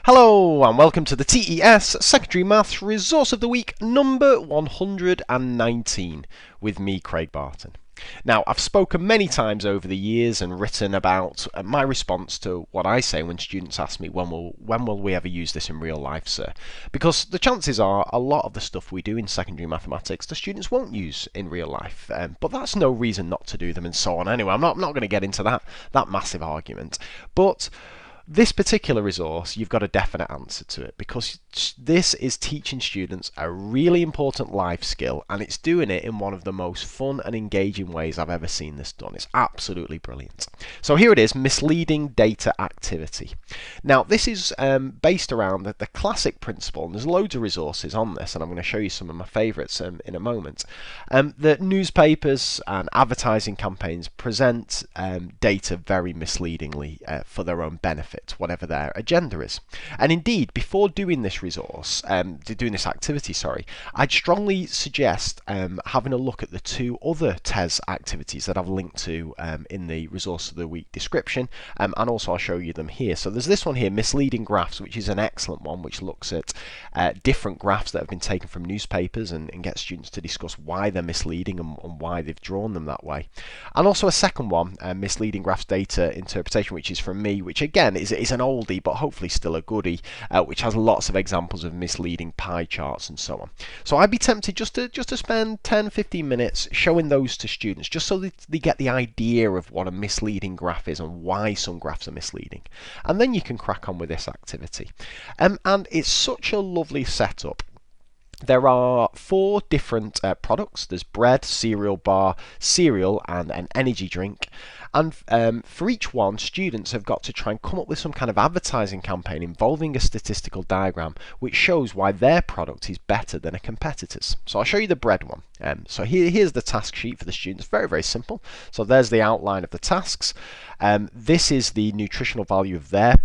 Hello and welcome to the TES Secondary Maths Resource of the Week number 119 with me, Craig Barton. Now, I've spoken many times over the years and written about my response to what I say when students ask me, when will we ever use this in real life, sir? Because the chances are a lot of the stuff we do in secondary mathematics the students won't use in real life, but that's no reason not to do them and so on. Anyway, I'm not going to get into that massive argument, but this particular resource, you've got a definite answer to it, because this is teaching students a really important life skill, and it's doing it in one of the most fun and engaging ways I've ever seen this done. It's absolutely brilliant. So here it is, misleading data activity. Now this is based around the classic principle, and there's loads of resources on this, and I'm going to show you some of my favourites in a moment, that newspapers and advertising campaigns present data very misleadingly for their own benefit, whatever their agenda is. And indeed, before doing this resource, doing this activity, I'd strongly suggest having a look at the two other TES activities that I've linked to in the resource of the week description, and also I'll show you them here. So there's this one here, misleading graphs, which is an excellent one, which looks at different graphs that have been taken from newspapers and gets students to discuss why they're misleading and why they've drawn them that way. And also a second one, misleading graphs data interpretation, which is from me, which again is an oldie but hopefully still a goodie, which has lots of examples of misleading pie charts and so on. So I'd be tempted just to spend 10-15 minutes showing those to students, just so that they get the idea of what a misleading graph is and why some graphs are misleading. And then you can crack on with this activity. And it's such a lovely setup. There are 4 different products. There's bread, cereal bar, cereal, and an energy drink. And for each one, students have got to try and come up with some kind of advertising campaign involving a statistical diagram which shows why their product is better than a competitor's. So I'll show you the bread one. So here's the task sheet for the students. Very, very simple. So there's the outline of the tasks. This is the nutritional value of their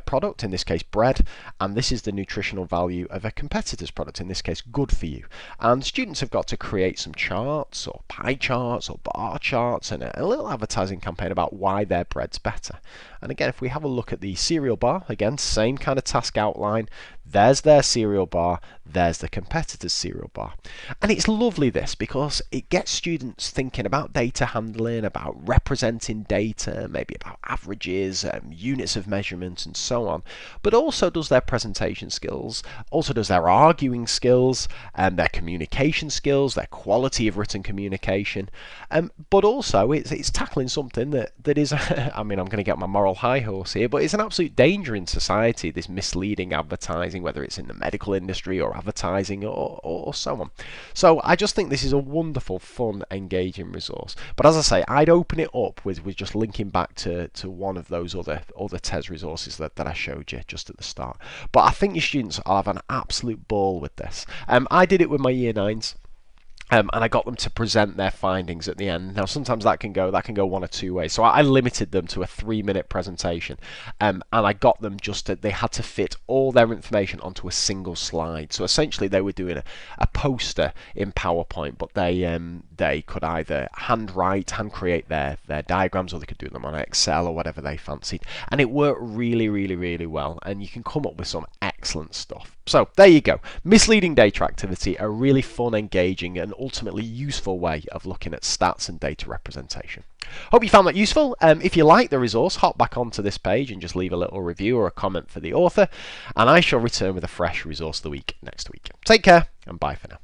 product, in this case bread, and this is the nutritional value of a competitor's product, in this case good for you. And students have got to create some charts or pie charts or bar charts and a little advertising campaign about why their bread's better. And again, if we have a look at the cereal bar, again same kind of task outline. There's their cereal bar, there's the competitor's cereal bar. And it's lovely this, because it gets students thinking about data handling, about representing data, maybe about averages, units of measurement and so on, but also does their presentation skills, also does their arguing skills, and their communication skills, their quality of written communication, but also it's tackling something that is, I mean, I'm going to get my moral high horse here, but it's an absolute danger in society, this misleading advertising, whether it's in the medical industry or advertising or so on. So I just think this is a wonderful, fun, engaging resource. But as I say, I'd open it up with just linking back to one of those other TES resources that I showed you just at the start. But I think your students will have an absolute ball with this. I did it with my year 9s. And I got them to present their findings at the end. Now sometimes that can go one or two ways. So I limited them to a 3-minute presentation, and I got them they had to fit all their information onto a single slide. So essentially they were doing a poster in PowerPoint, but they could either hand create their diagrams, or they could do them on Excel or whatever they fancied. And it worked really, really, really well, and you can come up with some excellent stuff. So there you go. Misleading data activity, a really fun, engaging, and ultimately useful way of looking at stats and data representation. Hope you found that useful. If you like the resource, hop back onto this page and just leave a little review or a comment for the author, and I shall return with a fresh resource of the week next week. Take care, and bye for now.